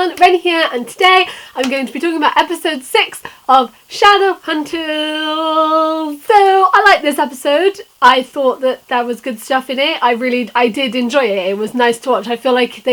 everyone, Ren here, and today I'm going to be talking about episode 6 of Shadowhunters. So I liked this episode. I thought that there was good stuff in it. I did enjoy it. It was nice to watch. I feel like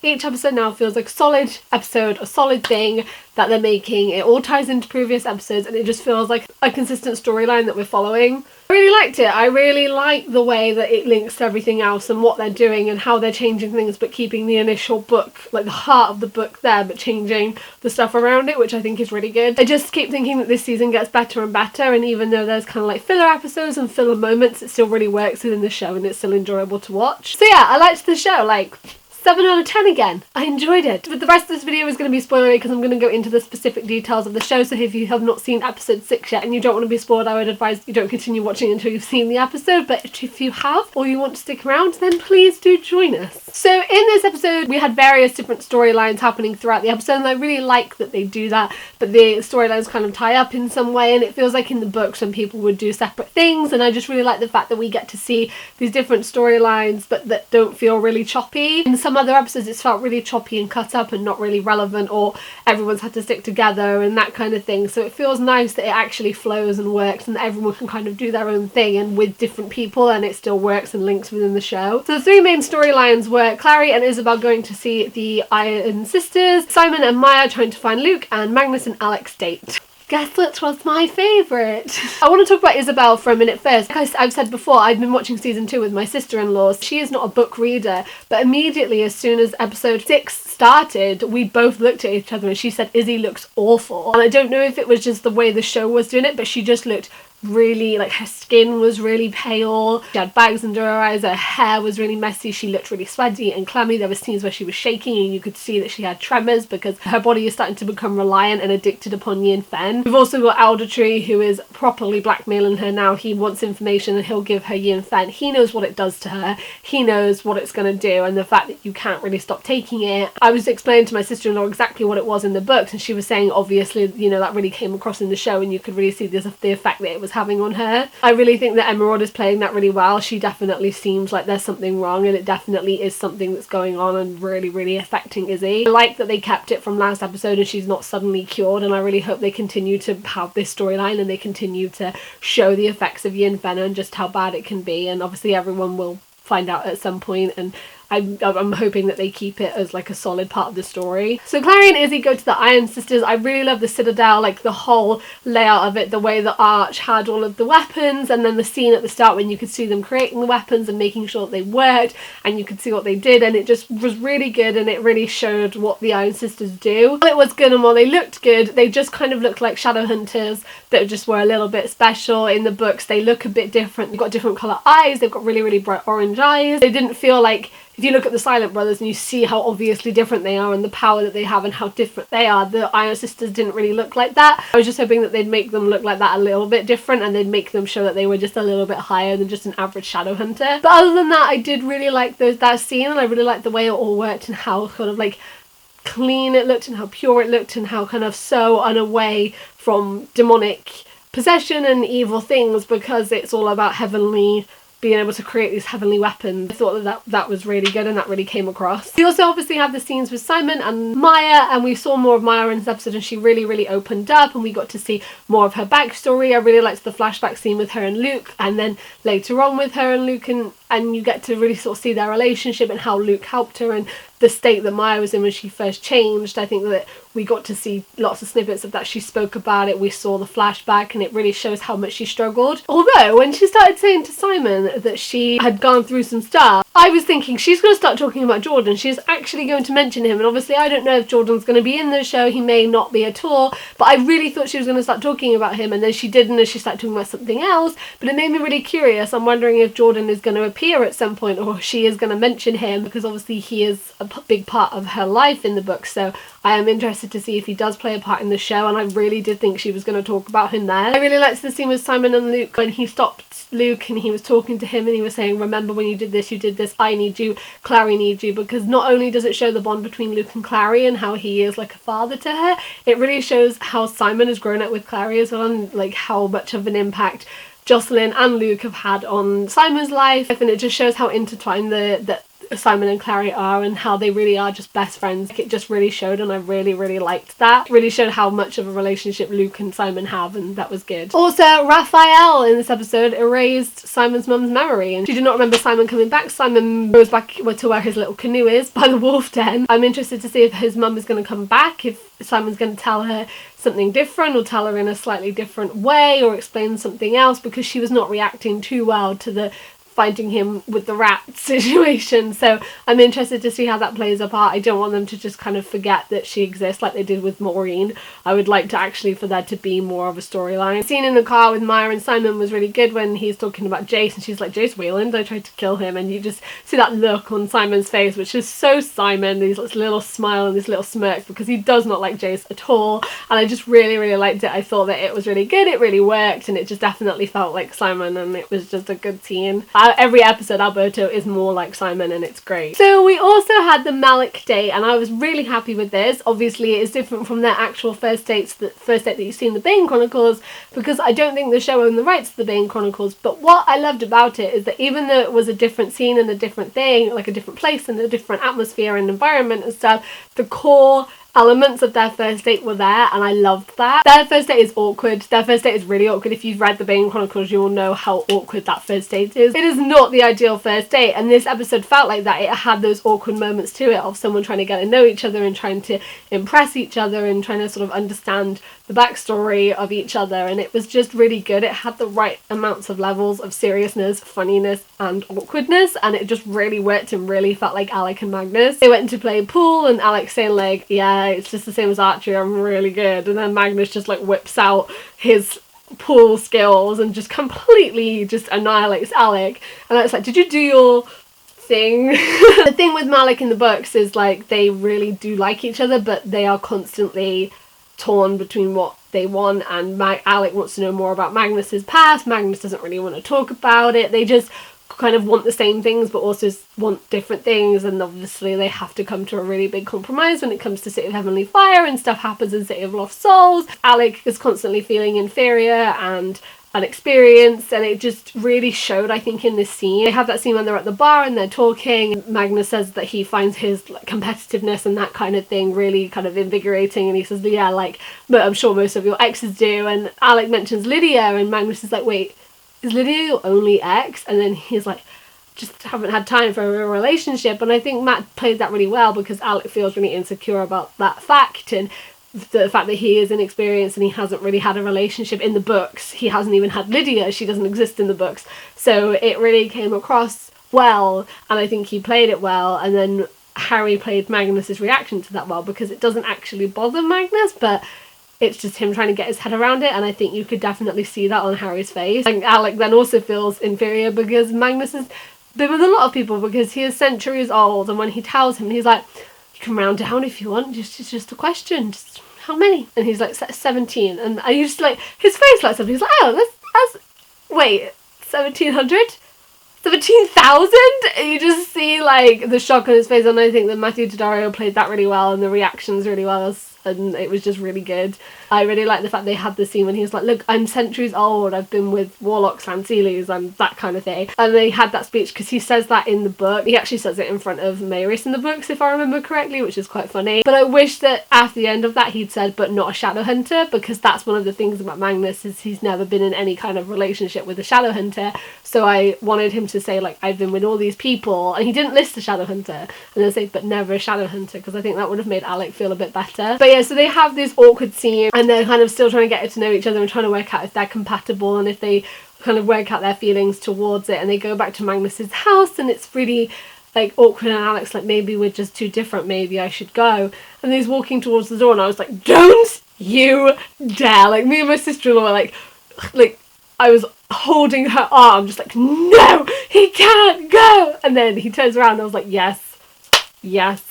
each episode now feels like a solid episode, a solid thing that they're making. It all ties into previous episodes and it just feels like a consistent storyline that we're following. I really liked it. I really like the way that it links to everything else and what they're doing and how they're changing things but keeping the initial book, like the heart of the book there, but changing the stuff around it, which I think is really good. I just keep thinking that this season gets better and better, and even though there's kind of like filler episodes and filler moments, it still really works within the show and it's still enjoyable to watch. So yeah, I liked the show. Like 7 out of 10 again. I enjoyed it. But the rest of this video is going to be spoilery because I'm going to go into the specific details of the show, so if you have not seen episode 6 yet and you don't want to be spoiled, I would advise you don't continue watching until you've seen the episode, but if you have or you want to stick around, then please do join us. So in this episode we had various different storylines happening throughout the episode, and I really like that they do that, but the storylines kind of tie up in some way, and it feels like in the books when people would do separate things, and I just really like the fact that we get to see these different storylines but that don't feel really choppy. In some other episodes it's felt really choppy and cut up and not really relevant, or everyone's had to stick together and that kind of thing, so it feels nice that it actually flows and works and that everyone can kind of do their own thing and with different people, and it still works and links within the show. So the three main storylines were Clary and Isabel going to see the Iron Sisters, Simon and Maya trying to find Luke, and Magnus and Alex date. Guess which was my favourite? I want to talk about Isabel for a minute first. Like I've said before, I've been watching season 2 with my sister-in-law. She is not a book reader, but immediately as soon as episode 6 started, we both looked at each other and she said, "Izzy looks awful." And I don't know if it was just the way the show was doing it, but she just looked really, like, her skin was really pale, she had bags under her eyes, her hair was really messy, she looked really sweaty and clammy. There were scenes where she was shaking and you could see that she had tremors because her body is starting to become reliant and addicted upon Yin Fen. We've also got Aldertree, who is properly blackmailing her now. He wants information and he'll give her Yin Fen. He knows what it does to her, he knows what it's going to do, and the fact that you can't really stop taking it. I was explaining to my sister-in-law exactly what it was in the books, and she was saying obviously, you know, that really came across in the show and you could really see the effect that it was having on her. I really think that Emerald is playing that really well. She definitely seems like there's something wrong, and it definitely is something that's going on and really affecting Izzy. I like that they kept it from last episode and she's not suddenly cured, and I really hope they continue to have this storyline and they continue to show the effects of Yin Fen and just how bad it can be, and obviously everyone will find out at some point, and I'm hoping that they keep it as like a solid part of the story. So Clary and Izzy go to the Iron Sisters. I really love the Citadel, like the whole layout of it, the way the Arch had all of the weapons, and then the scene at the start when you could see them creating the weapons and making sure that they worked and you could see what they did, and it just was really good and it really showed what the Iron Sisters do. While it was good and while they looked good, they just kind of looked like Shadowhunters that just were a little bit special. In the books they look a bit different. They've got different colour eyes, they've got really bright orange eyes. They didn't feel like, if you look at the Silent Brothers and you see how obviously different they are and the power that they have and how different they are, the Iron Sisters didn't really look like that. I was just hoping that they'd make them look like that a little bit different, and they'd make them show that they were just a little bit higher than just an average Shadowhunter. But other than that, I did really like that scene, and I really liked the way it all worked and how kind of like clean it looked and how pure it looked and how kind of so unaway from demonic possession and evil things, because it's all about heavenly, being able to create these heavenly weapons. I thought that was really good and that really came across. We also obviously have the scenes with Simon and Maya, and we saw more of Maya in this episode and she really opened up and we got to see more of her backstory. I really liked the flashback scene with her and Luke, and then later on with her and Luke, and you get to really sort of see their relationship and how Luke helped her and the state that Maya was in when she first changed. I think that we got to see lots of snippets of that. She spoke about it, we saw the flashback, and it really shows how much she struggled. Although when she started saying to Simon that she had gone through some stuff, I was thinking she's going to start talking about Jordan. She's actually going to mention him, and obviously I don't know if Jordan's going to be in the show, he may not be at all, but I really thought she was going to start talking about him, and then she didn't, and she started talking about something else. But it made me really curious. I'm wondering if Jordan is going to appear at some point, or she is going to mention him, because obviously he is a big part of her life in the book, so I am interested to see if he does play a part in the show, and I really did think she was going to talk about him there. I really liked the scene with Simon and Luke when he stopped Luke and he was talking to him and he was saying, "Remember when you did this, I need you, Clary needs you," because not only does it show the bond between Luke and Clary and how he is like a father to her, it really shows how Simon has grown up with Clary as well, and like how much of an impact Jocelyn and Luke have had on Simon's life, and it just shows how intertwined Simon and Clary are and how they really are just best friends. It just really showed, and I really liked that. It really showed how much of a relationship Luke and Simon have, and that was good. Also, Raphael in this episode erased Simon's mum's memory, and she did not remember Simon coming back. Simon goes back to where his little canoe is by the wharf den. I'm interested to see if his mum is going to come back, if Simon's going to tell her something different or tell her in a slightly different way or explain something else, because she was not reacting too well to the finding him with the rat situation. So I'm interested to see how that plays a part. I don't want them to just kind of forget that she exists like they did with Maureen. I would like to actually for there to be more of a storyline. The scene in the car with Maya and Simon was really good when he's talking about Jace and she's like, Jace Wayland, I tried to kill him, and you just see that look on Simon's face, which is so Simon, this little smile and this little smirk, because he does not like Jace at all, and I just really liked it. I thought that it was really good, it really worked, and it just definitely felt like Simon, and it was just a good scene. Every episode Alberto is more like Simon, and it's great. So we also had the Malik date, and I was really happy with this. Obviously it is different from their actual first date that you see in the Bane Chronicles, because I don't think the show owned the rights to the Bane Chronicles, but what I loved about it is that even though it was a different scene and a different thing, like a different place and a different atmosphere and environment and stuff, the core elements of their first date were there, and I loved that. Their first date is awkward. Their first date is really awkward. If you've read the Bane Chronicles, you will know how awkward that first date is. It is not the ideal first date, and this episode felt like that. It had those awkward moments to it of someone trying to get to know each other and trying to impress each other and trying to sort of understand the backstory of each other, and it was just really good. It had the right amounts of levels of seriousness, funniness and awkwardness, and it just really worked and really felt like Alec and Magnus. They went to play pool and Alex saying like, yeah, it's just the same as archery, I'm really good, and then Magnus just like whips out his pool skills and just completely just annihilates Alec, and it's like, did you do your thing? The thing with Malik in the books is like they really do like each other, but they are constantly torn between what they want, and Alec wants to know more about Magnus's past. Magnus doesn't really want to talk about it. They just kind of want the same things but also want different things, and obviously they have to come to a really big compromise when it comes to City of Heavenly Fire, and stuff happens in City of Lost Souls. Alec is constantly feeling inferior and unexperienced, and it just really showed, I think, in this scene. They have that scene when they're at the bar and they're talking. Magnus says that he finds his like competitiveness and that kind of thing really kind of invigorating, and he says, yeah, like, but I'm sure most of your exes do, and Alec mentions Lydia, and Magnus is like, wait, is Lydia your only ex? And then he's like, just haven't had time for a real relationship. And I think Matt played that really well, because Alec feels really insecure about that fact, and the fact that he is inexperienced and he hasn't really had a relationship in the books. He hasn't even had Lydia, she doesn't exist in the books. So it really came across well, and I think he played it well, and then Harry played Magnus's reaction to that well, because it doesn't actually bother Magnus, but it's just him trying to get his head around it, and I think you could definitely see that on Harry's face. And Alec then also feels inferior because Magnus has been with a lot of people, because he is centuries old, and when he tells him, he's like, you can round down if you want, it's just a question, just how many? And he's like, 17, and I used to like, his face lights up, he's like, oh, that's wait, 1700? 17,000? And you just see like the shock on his face, and I think that Matthew Daddario played that really well, and the reactions really well, and it was just really good. I really like the fact they had the scene when he was like, look, I'm centuries old, I've been with warlocks and sealies and that kind of thing. And they had that speech, because he says that in the book. He actually says it in front of Maris in the books, if I remember correctly, which is quite funny. But I wish that after the end of that he'd said, but not a Shadowhunter, because that's one of the things about Magnus, is he's never been in any kind of relationship with a Shadowhunter. So I wanted him to say, like, I've been with all these people, and he didn't list a Shadowhunter, and then say, but never a Shadowhunter, because I think that would have made Alec feel a bit better. But yeah, so they have this awkward scene, and they're kind of still trying to get to know each other and trying to work out if they're compatible and if they kind of work out their feelings towards it, and they go back to Magnus's house, and it's really like awkward, and Alex like, maybe we're just too different, maybe I should go, and he's walking towards the door, and I was like, don't you dare. Like, me and my sister-in-law were like I was holding her arm, just like, no, he can't go. And then he turns around, and I was like, yes.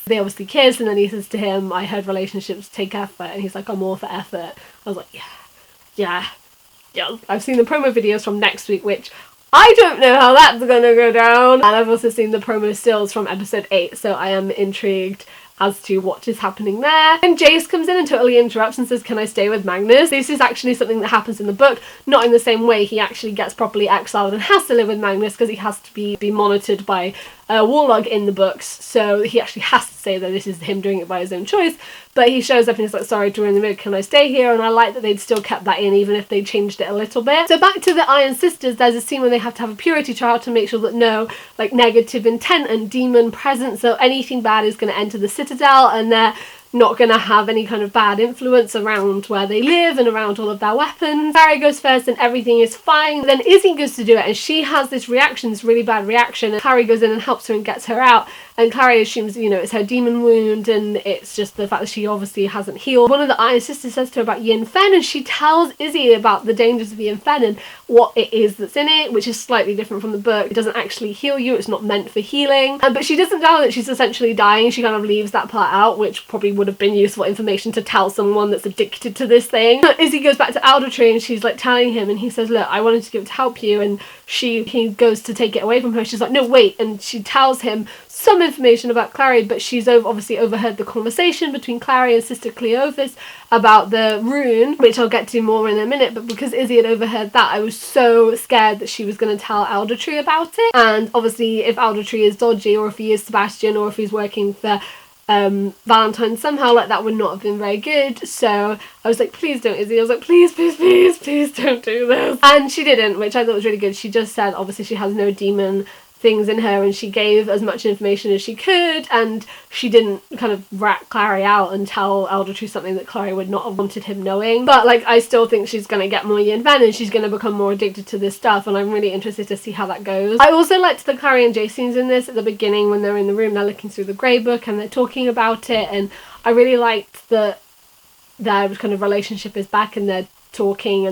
They obviously kiss, and then he says to him, I heard relationships take effort, and he's like, I'm all for effort. I was like, yeah. I've seen the promo videos from next week, which I don't know how that's gonna go down, and I've also seen the promo stills from episode 8, so I am intrigued as to what is happening there. And Jace comes in and totally interrupts and says, can I stay with Magnus? This is actually something that happens in the book, not in the same way. He actually gets properly exiled and has to live with Magnus, because he has to be monitored by warlog in the books, so he actually has to say that this is him doing it by his own choice. But he shows up and he's like, sorry, during the mood, can I stay here? And I like that they'd still kept that in, even if they changed it a little bit. So back to the Iron Sisters, there's a scene where they have to have a purity trial to make sure that no like negative intent and demon presence or anything bad is going to enter the Citadel, and they're not going to have any kind of bad influence around where they live and around all of their weapons. Clary goes first and everything is fine. Then Izzy goes to do it and she has this reaction, this really bad reaction, and Clary goes in and helps her and gets her out. And Clary assumes, you know, it's her demon wound and it's just the fact that she obviously hasn't healed. One of the Iron Sisters says to her about Yin Fen, and she tells Izzy about the dangers of Yin Fen and what it is that's in it, which is slightly different from the book. It doesn't actually heal you, it's not meant for healing. But she doesn't tell her that she's essentially dying. She kind of leaves that part out, which probably would have been useful information to tell someone that's addicted to this thing. Izzy goes back to Aldertree and she's like telling him, and he says, look, I wanted to give it to help you, and he goes to take it away from her. She's like, no, wait, and she tells him some information about Clary, but she's obviously overheard the conversation between Clary and Sister Cleophas about the rune, which I'll get to more in a minute. But because Izzy had overheard that, I was so scared that she was going to tell Aldertree about it. And obviously if Aldertree is dodgy, or if he is Sebastian, or if he's working for Valentine somehow, like, that would not have been very good. So I was like, please don't, Izzy. I was like, please, please, please, please don't do this. And she didn't, which I thought was really good. She just said obviously she has no demon things in her, and she gave as much information as she could, and she didn't kind of rat Clary out and tell Aldertree something that Clary would not have wanted him knowing. But like, I still think she's going to get more Yin Fen and she's going to become more addicted to this stuff, and I'm really interested to see how that goes. I also liked the Clary and Jay scenes in this. At the beginning when they're in the room, they're looking through the grey book and they're talking about it, and I really liked that their kind of relationship is back, and they're talking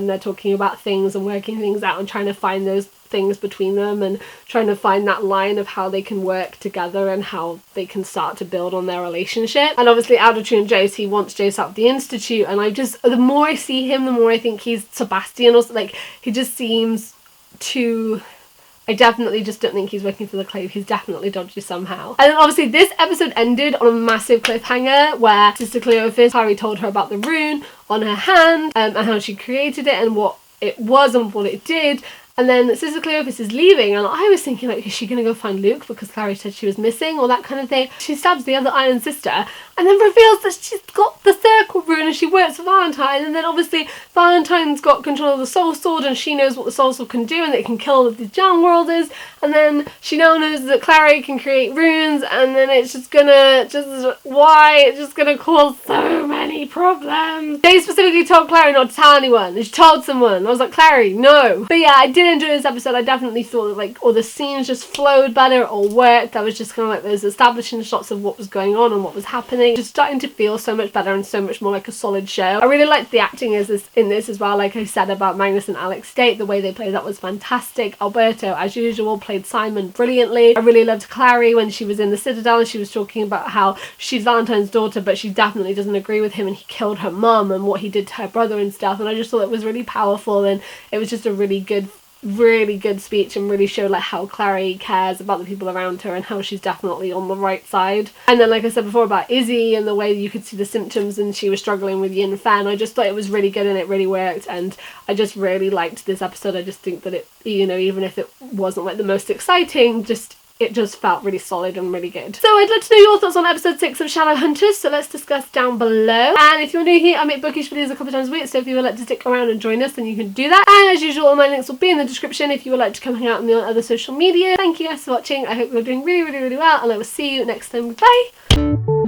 about things and working things out and trying to find those things between them and trying to find that line of how they can work together and how they can start to build on their relationship. And obviously Aldertree and Jace, he wants Jace out of the Institute, and the more I see him, the more I think he's Sebastian, or like, he just seems too... I definitely just don't think he's working for the Clave. He's definitely dodgy somehow. And then obviously this episode ended on a massive cliffhanger where Sister Cleophas, Harry told her about the rune on her hand, and how she created it and what it was and what it did. And then Sister Cleophas is leaving, and I was thinking, like, is she going to go find Luke because Clary said she was missing, or that kind of thing. She stabs the other Iron Sister and then reveals that she's got the circle rune and she works for Valentine. And then obviously Valentine's got control of the Soul Sword and she knows what the Soul Sword can do and that it can kill all of the Jam Worlders. And then she now knows that Clary can create runes, and then it's just gonna it's just gonna cause so many problems. They specifically told Clary not to tell anyone, and she told someone. I was like, Clary, no. But yeah, I did enjoy this episode. I definitely thought that, like, all the scenes just flowed better, it all worked. I was just kind of like those establishing shots of what was going on and what was happening, just starting to feel so much better and so much more like a solid show. I really liked the acting in this as well. Like I said about Magnus and Alex State, the way they played that was fantastic. Alberto, as usual, played Simon brilliantly. I really loved Clary when she was in the Citadel and she was talking about how she's Valentine's daughter, but she definitely doesn't agree with him and he killed her mum and what he did to her brother and stuff. And I just thought it was really powerful, and it was just a really good speech, and really showed like how Clary cares about the people around her and how she's definitely on the right side. And then, like I said before about Izzy and the way you could see the symptoms and she was struggling with Yin Fen, I just thought it was really good and it really worked, and I just really liked this episode. I just think that it, you know, even if it wasn't like the most exciting, it just felt really solid and really good. So I'd love to know your thoughts on episode 6 of Shadowhunters, so let's discuss down below. And if you're new here, I make bookish videos a couple of times a week, so if you would like to stick around and join us, then you can do that. And as usual, all my links will be in the description if you would like to come hang out with me on other social media. Thank you guys for watching. I hope you're doing really, really, really well, and I will see you next time. Bye!